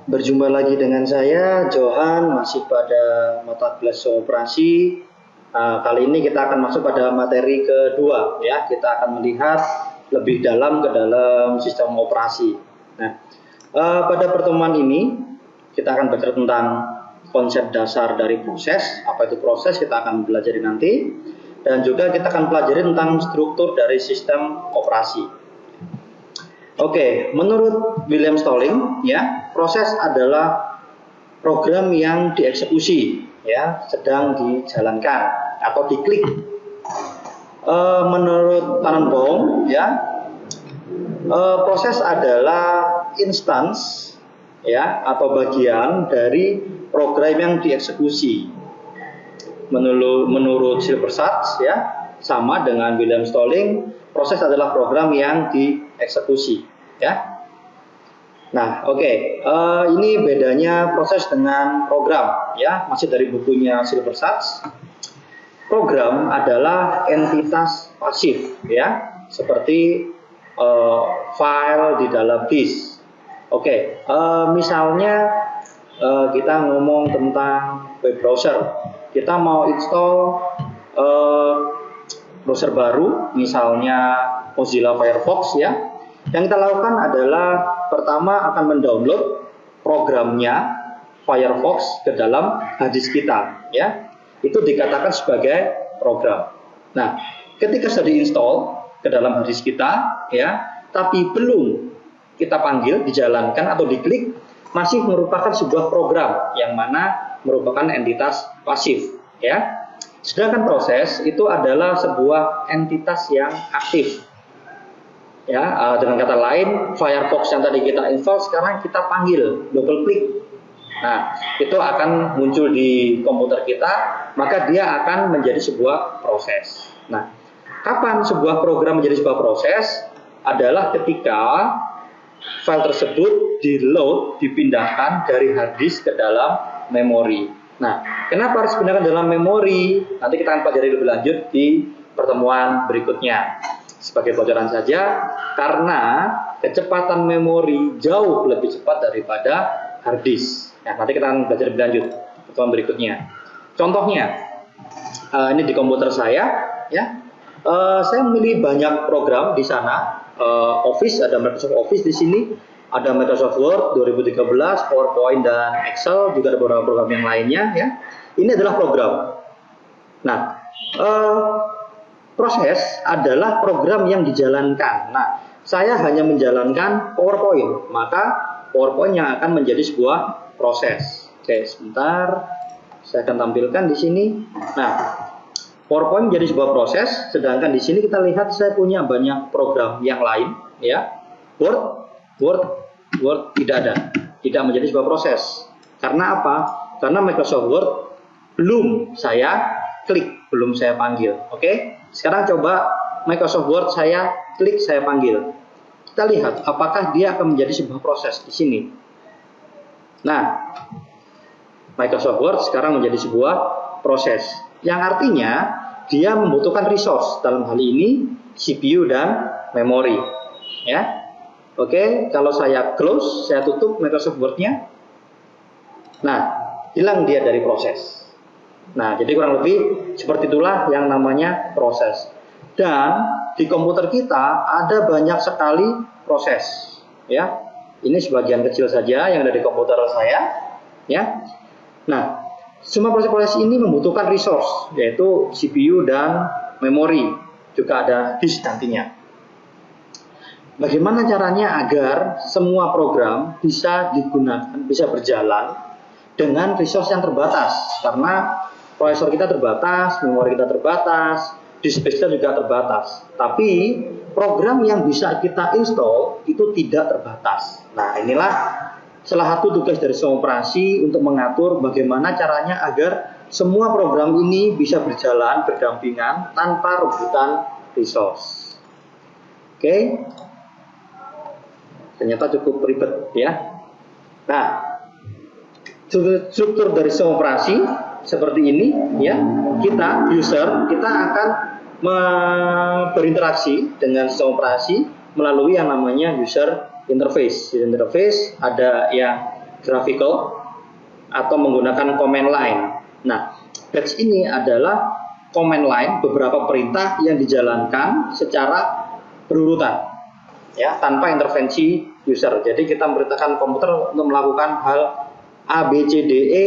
Berjumpa lagi dengan saya, Johan, masih pada mata kuliah sistem operasi. Kali ini kita akan masuk pada materi kedua, ya. Kita akan melihat lebih dalam ke dalam sistem operasi. Nah, pada pertemuan ini kita akan belajar tentang konsep dasar dari proses. Apa itu proses? Kita akan belajar nanti. Dan juga kita akan pelajari tentang struktur dari sistem operasi. Oke, menurut William Stalling, ya, proses adalah program yang dieksekusi, ya, sedang dijalankan atau diklik. Menurut Tannenbaum, ya, proses adalah instans, ya, atau bagian dari program yang dieksekusi. Menurut Silberschatz, ya, sama dengan William Stalling, proses adalah program yang dieksekusi, ya. Nah, oke. Ini bedanya proses dengan program, ya. Masih dari bukunya Silberschatz. Program adalah entitas pasif, ya, seperti file di dalam disk. Oke. Misalnya kita ngomong tentang web browser. Kita mau install browser baru, misalnya Mozilla Firefox, ya. Yang kita lakukan adalah pertama akan mendownload programnya Firefox ke dalam harddisk kita, ya. Itu dikatakan sebagai program. Nah, ketika sudah diinstal ke dalam harddisk kita, ya, tapi belum kita panggil, dijalankan atau diklik, masih merupakan sebuah program yang mana merupakan entitas pasif, ya. Sedangkan proses itu adalah sebuah entitas yang aktif, ya. Dengan kata lain, Firefox yang tadi kita install sekarang kita panggil, double klik. Nah, itu akan muncul di komputer kita, maka dia akan menjadi sebuah proses. Nah, kapan sebuah program menjadi sebuah proses? Adalah ketika file tersebut di-load, dipindahkan dari harddisk ke dalam memori. Nah, kenapa harus dipindahkan dalam memori? Nanti kita akan pelajari lebih lanjut di pertemuan berikutnya. Sebagai bocoran saja, karena kecepatan memori jauh lebih cepat daripada harddisk. Nah, nanti kita akan belajar lebih lanjut pertemuan berikutnya. Contohnya, ini di komputer saya, ya. Saya memilih banyak program di sana. Office, ada Microsoft Office di sini. Ada Microsoft Word 2013, PowerPoint dan Excel, juga ada beberapa program yang lainnya, ya. Ini adalah program. Nah, proses adalah program yang dijalankan. Nah, saya hanya menjalankan PowerPoint, maka PowerPoint yang akan menjadi sebuah proses. Oke, sebentar, saya akan tampilkan di sini. Nah, PowerPoint menjadi sebuah proses, sedangkan di sini kita lihat saya punya banyak program yang lain, ya. Word tidak ada, tidak menjadi sebuah proses. Karena apa? Karena Microsoft Word belum saya klik, belum saya panggil. Oke, sekarang coba Microsoft Word saya klik, saya panggil. Kita lihat apakah dia akan menjadi sebuah proses di sini. Nah, Microsoft Word sekarang menjadi sebuah proses, yang artinya dia membutuhkan resource, dalam hal ini CPU dan memori, ya. Oke, kalau saya close, saya tutup Microsoft Word-nya. Nah, hilang dia dari proses. Nah, jadi kurang lebih seperti itulah yang namanya proses. Dan di komputer kita ada banyak sekali proses, ya. Ini sebagian kecil saja yang ada di komputer saya, ya. Nah, semua proses-proses ini membutuhkan resource, yaitu CPU dan memori, juga ada disk nantinya. Bagaimana caranya agar semua program bisa digunakan, bisa berjalan dengan resource yang terbatas? Karena prosesor kita terbatas, memori kita terbatas, disk space kita juga terbatas. Tapi program yang bisa kita install itu tidak terbatas. Nah, inilah salah satu tugas dari sistem operasi untuk mengatur bagaimana caranya agar semua program ini bisa berjalan berdampingan tanpa rebutan resource. Oke. Ternyata cukup ribet, ya. Nah, struktur dari sistem operasi seperti ini, ya. Kita akan berinteraksi dengan sistem operasi melalui yang namanya user interface. User interface ada yang graphical atau menggunakan command line. Nah, batch ini adalah command line, beberapa perintah yang dijalankan secara berurutan, ya, tanpa intervensi user. Jadi kita memerintahkan komputer untuk melakukan hal A, B, C, D, E,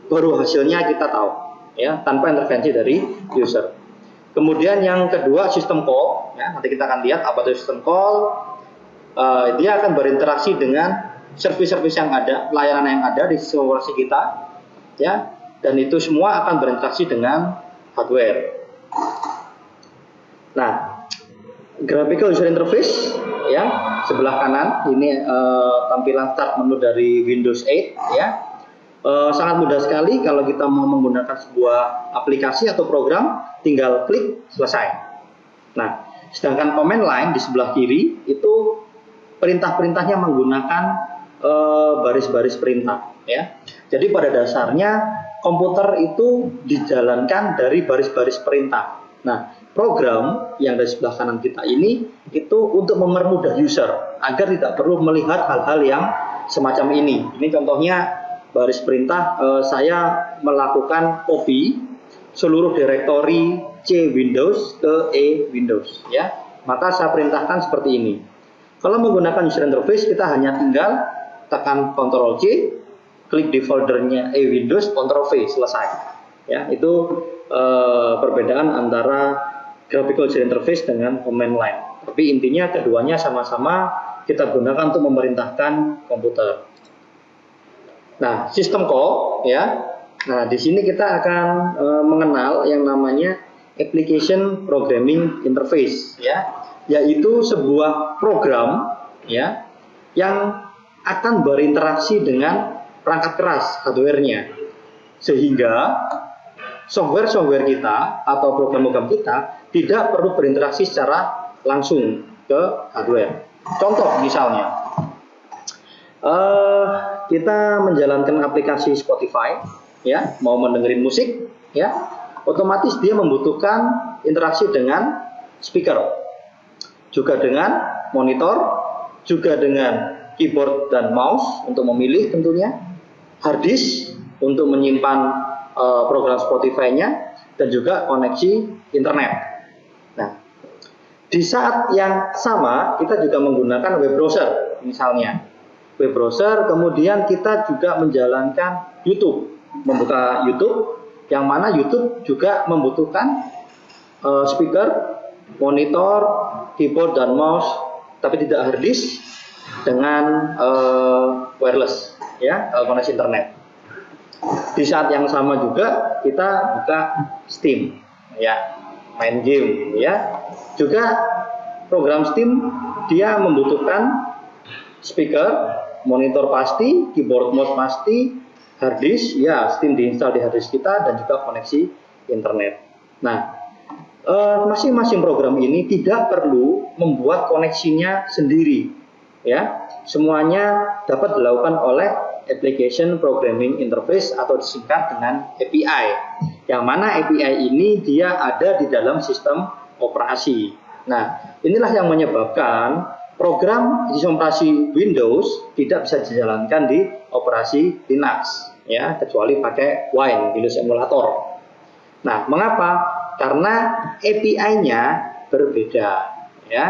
baru hasilnya kita tahu, ya, tanpa intervensi dari user. Kemudian yang kedua, system call, ya, nanti kita akan lihat apa itu system call. Dia akan berinteraksi dengan service-service yang ada, layanan yang ada di simulasi kita, ya, dan itu semua akan berinteraksi dengan hardware. Nah, graphical user interface, ya, sebelah kanan ini tampilan start menu dari Windows 8, ya. Sangat mudah sekali kalau kita mau menggunakan sebuah aplikasi atau program, tinggal klik selesai. Nah, sedangkan command line di sebelah kiri itu perintah-perintahnya menggunakan baris-baris perintah, ya. Jadi pada dasarnya komputer itu dijalankan dari baris-baris perintah. Nah, program yang dari sebelah kanan kita ini itu untuk mempermudah user agar tidak perlu melihat hal-hal yang semacam ini. Ini contohnya baris perintah, saya melakukan copy seluruh direktori C Windows ke E Windows, ya. Maka saya perintahkan seperti ini. Kalau menggunakan user interface, kita hanya tinggal tekan Ctrl C, klik di foldernya E Windows, Ctrl V, selesai. Ya, itu perbedaan antara graphical user interface dengan command line. Tapi intinya keduanya sama-sama kita gunakan untuk memerintahkan komputer. Nah, system call, ya. Nah, di sini kita akan mengenal yang namanya application programming interface, ya, yaitu sebuah program, ya, yang akan berinteraksi dengan perangkat keras hardware-nya, sehingga software-software kita atau program-program kita tidak perlu berinteraksi secara langsung ke hardware. Contoh misalnya, kita menjalankan aplikasi Spotify, ya, mau mendengarin musik, ya, otomatis dia membutuhkan interaksi dengan speaker, juga dengan monitor, juga dengan keyboard dan mouse untuk memilih tentunya, hard disk untuk menyimpan program Spotify-nya, dan juga koneksi internet. Nah, di saat yang sama kita juga menggunakan web browser, misalnya web browser, kemudian kita juga menjalankan YouTube, membuka YouTube, yang mana YouTube juga membutuhkan speaker, monitor, keyboard dan mouse, tapi tidak hard disk, dengan wireless, ya, koneksi internet. Di saat yang sama juga kita buka Steam, ya, main game, ya. Juga program Steam dia membutuhkan speaker, monitor pasti, keyboard mouse pasti, hard disk, ya, Steam diinstal di hard disk kita, dan juga koneksi internet. Nah, masing-masing program ini tidak perlu membuat koneksinya sendiri, ya. Semuanya dapat dilakukan oleh application programming interface atau disingkat dengan API. Yang mana API ini dia ada di dalam sistem operasi. Nah, inilah yang menyebabkan program sistem operasi Windows tidak bisa dijalankan di operasi Linux, ya, kecuali pakai Wine, Windows Emulator. Nah, mengapa? Karena API-nya berbeda, ya.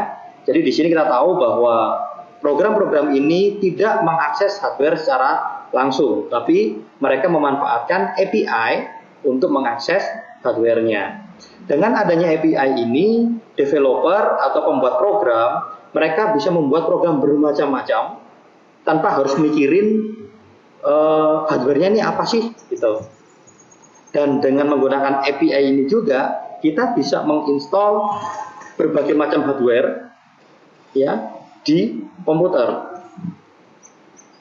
Jadi di sini kita tahu bahwa program-program ini tidak mengakses hardware secara langsung, tapi mereka memanfaatkan API untuk mengakses hardware-nya. Dengan adanya API ini, developer atau pembuat program, mereka bisa membuat program bermacam-macam tanpa harus mikirin hardware-nya ini apa sih, gitu. Dan dengan menggunakan API ini juga, kita bisa menginstal berbagai macam hardware, ya, di komputer.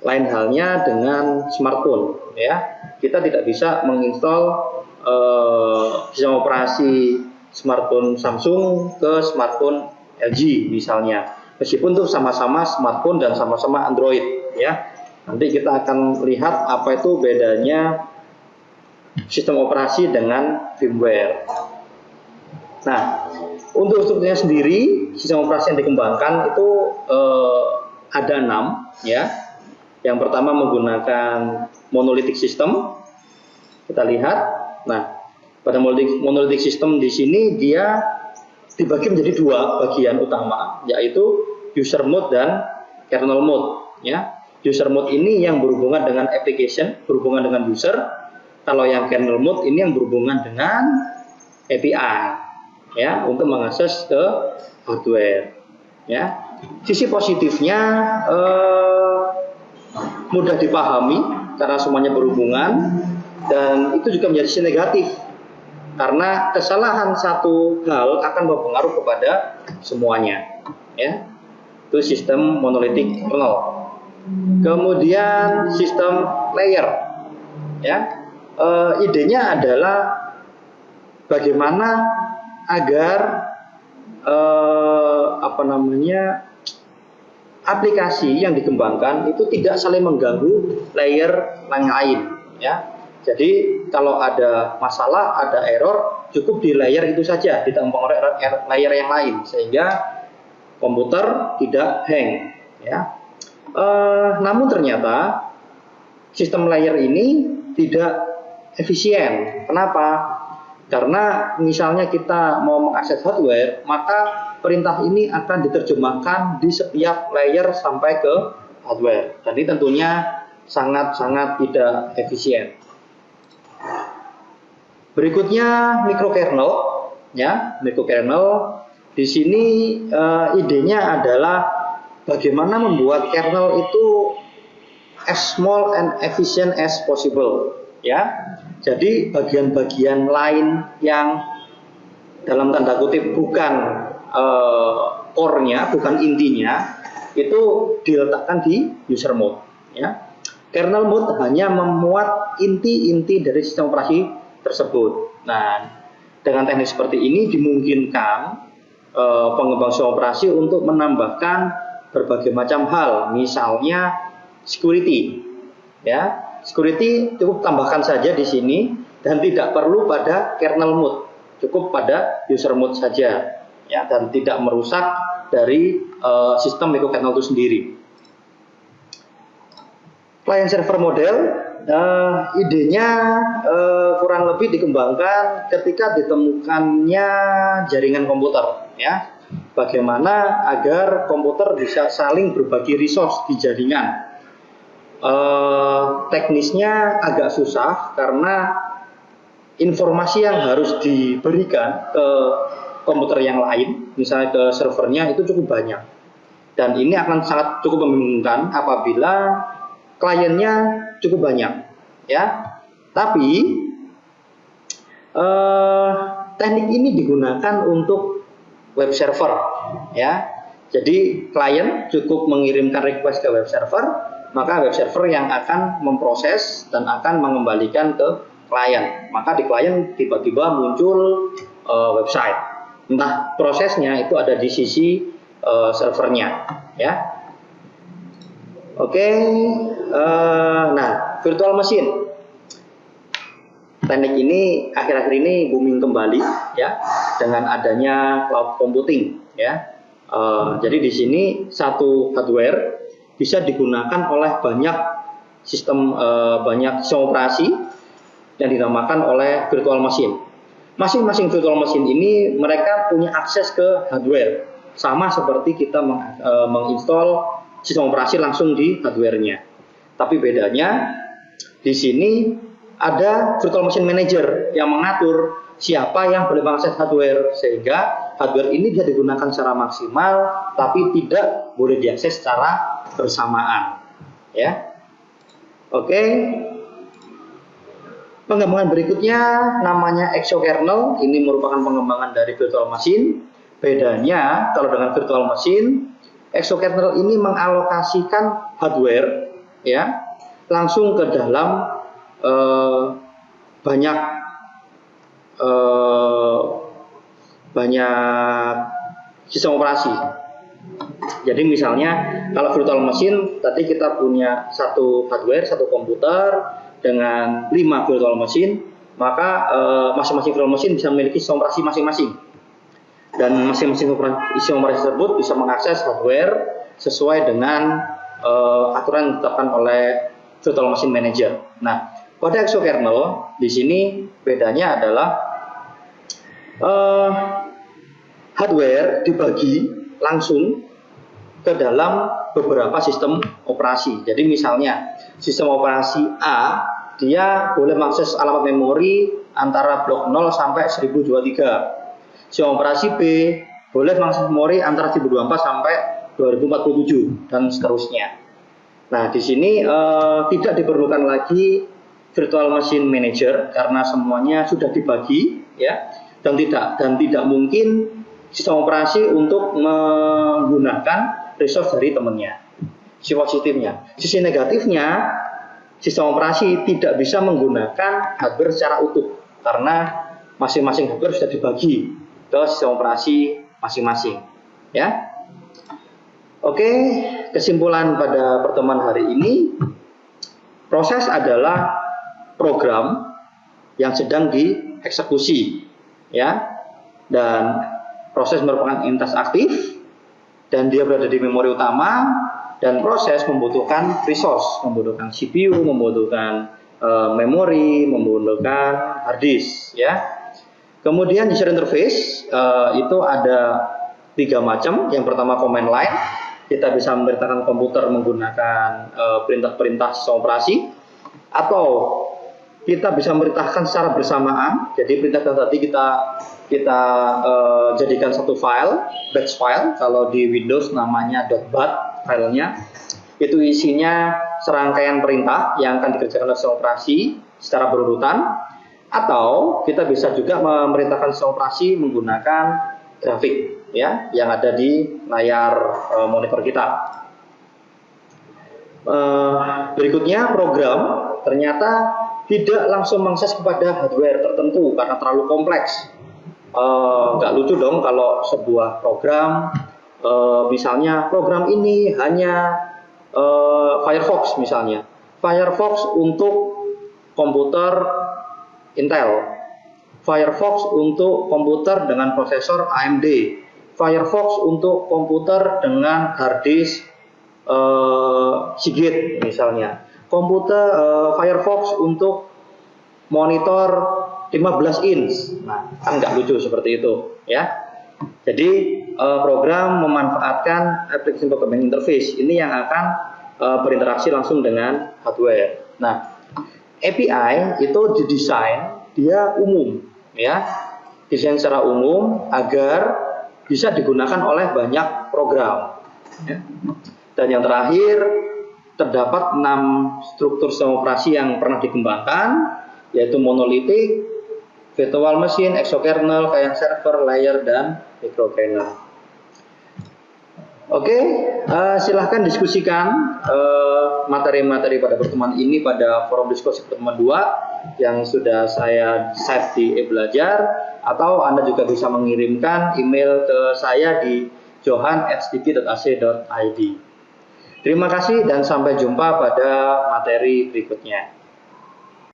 Lain halnya dengan smartphone, ya. Kita tidak bisa menginstal sistem operasi smartphone Samsung ke smartphone LG misalnya, meskipun itu sama-sama smartphone dan sama-sama Android, ya. Nanti kita akan lihat apa itu bedanya sistem operasi dengan firmware. Nah, untuk strukturnya sendiri, sistem operasi yang dikembangkan itu ada 6, ya. Yang pertama menggunakan monolithic system. Kita lihat. Nah, pada monolithic system di sini dia dibagi menjadi dua bagian utama, yaitu user mode dan kernel mode. Ya, user mode ini yang berhubungan dengan application, berhubungan dengan user. Kalau yang kernel mode ini yang berhubungan dengan API, ya, untuk mengakses ke hardware. Ya, sisi positifnya mudah dipahami karena semuanya berhubungan, dan itu juga menjadi sisi negatif karena kesalahan satu hal akan berpengaruh kepada semuanya. Ya, itu sistem monolithic kernel. Kemudian sistem layer. Ya, idenya adalah bagaimana agar aplikasi yang dikembangkan itu tidak saling mengganggu layer yang lain. Ya, jadi kalau ada masalah, ada error, cukup di layer itu saja, ditambah oleh layer yang lain sehingga komputer tidak hang. Ya, namun ternyata sistem layer ini tidak efisien. Kenapa? Karena misalnya kita mau mengakses hardware, maka perintah ini akan diterjemahkan di setiap layer sampai ke hardware. Jadi tentunya sangat-sangat tidak efisien. Berikutnya microkernel, ya, microkernel. Di sini idenya adalah bagaimana membuat kernel itu as small and efficient as possible. Ya, jadi bagian-bagian lain yang dalam tanda kutip bukan core-nya, bukan intinya, itu diletakkan di user mode. Ya, kernel mode hanya memuat inti-inti dari sistem operasi tersebut. Nah, dengan teknik seperti ini dimungkinkan pengembang sistem operasi untuk menambahkan berbagai macam hal, misalnya security. Ya, security cukup tambahkan saja di sini dan tidak perlu pada kernel mode, cukup pada user mode saja, ya, dan tidak merusak dari sistem microkernel itu sendiri. Client server model, idenya kurang lebih dikembangkan ketika ditemukannya jaringan komputer. Ya, bagaimana agar komputer bisa saling berbagi resource di jaringan. Teknisnya agak susah karena informasi yang harus diberikan ke komputer yang lain, misalnya ke servernya, itu cukup banyak. Dan ini akan sangat cukup membingungkan apabila kliennya cukup banyak. Ya, tapi teknik ini digunakan untuk web server. Ya, jadi klien cukup mengirimkan request ke web server, maka web server yang akan memproses dan akan mengembalikan ke klien. Maka di klien tiba-tiba muncul website. Entah prosesnya itu ada di sisi servernya. Ya, oke. Nah, virtual machine. Teknik ini akhir-akhir ini booming kembali, ya, dengan adanya cloud computing. Ya, jadi di sini satu hardware bisa digunakan oleh banyak sistem operasi yang dinamakan oleh virtual machine. Masing-masing virtual machine ini mereka punya akses ke hardware, sama seperti kita menginstall sistem operasi langsung di hardware-nya. Tapi bedanya di sini ada virtual machine manager yang mengatur siapa yang boleh mengakses hardware, sehingga hardware ini bisa digunakan secara maksimal tapi tidak boleh diakses secara bersamaan. Ya, oke. Pengembangan berikutnya namanya exokernel. Ini merupakan pengembangan dari virtual machine. Bedanya kalau dengan virtual machine, exokernel ini mengalokasikan hardware, ya, langsung ke dalam banyak sistem operasi. Jadi misalnya kalau virtual machine tadi kita punya satu hardware, satu komputer dengan 5 virtual machine, maka masing-masing virtual machine bisa memiliki sistem operasi masing-masing. Dan masing-masing sistem operasi tersebut bisa mengakses hardware sesuai dengan aturan yang ditetapkan oleh virtual machine manager. Nah, pada exokernel di sini bedanya adalah hardware dibagi langsung ke dalam beberapa sistem operasi. Jadi misalnya sistem operasi A dia boleh mengakses alamat memori antara blok 0 sampai 1023. Sistem operasi B boleh mengakses memori antara 1024 sampai 2047 dan seterusnya. Nah, di sini tidak diperlukan lagi virtual machine manager karena semuanya sudah dibagi, ya, dan tidak mungkin sistem operasi untuk menggunakan resource dari temannya. Sisi positifnya. Sisi negatifnya, sistem operasi tidak bisa menggunakan hardware secara utuh karena masing-masing hardware sudah dibagi ke sistem operasi masing-masing, ya. Oke, kesimpulan pada pertemuan hari ini, proses adalah program yang sedang dieksekusi, ya, dan proses merupakan entitas aktif dan dia berada di memori utama, dan proses membutuhkan resource, membutuhkan CPU, membutuhkan memori, membutuhkan hard disk, ya. Kemudian user interface itu ada 3 macam. Yang pertama command line. Kita bisa memerintahkan komputer menggunakan perintah-perintah sistem operasi, atau kita bisa memerintahkan secara bersamaan. Jadi perintah tadi kita jadikan satu file, batch file. Kalau di Windows namanya .bat filenya. Itu isinya serangkaian perintah yang akan dikerjakan oleh sistem operasi secara berurutan. Atau kita bisa juga memerintahkan sistem operasi menggunakan grafik, ya, yang ada di layar monitor kita. Berikutnya, program ternyata tidak langsung mengakses kepada hardware tertentu karena terlalu kompleks. Nggak lucu dong kalau sebuah program, misalnya program ini hanya Firefox misalnya, Firefox untuk komputer Intel, Firefox untuk komputer dengan prosesor AMD, Firefox untuk komputer dengan hard disk Seagate misalnya, komputer Firefox untuk monitor 15 inch. Nah, kan nggak lucu seperti itu, ya. Jadi program memanfaatkan application programming interface ini yang akan berinteraksi langsung dengan hardware. Nah, API itu didesain dia umum, ya, desain secara umum agar bisa digunakan oleh banyak program, ya. Dan yang terakhir, terdapat 6 struktur sistem operasi yang pernah dikembangkan, yaitu monolitik, virtual machine, exokernel, client server, layer, dan microkernel. Oke, silahkan diskusikan materi-materi pada pertemuan ini pada forum diskusi pertemuan 2 yang sudah saya save di e-belajar, atau Anda juga bisa mengirimkan email ke saya di johan@stiki.ac.id. Terima kasih dan sampai jumpa pada materi berikutnya.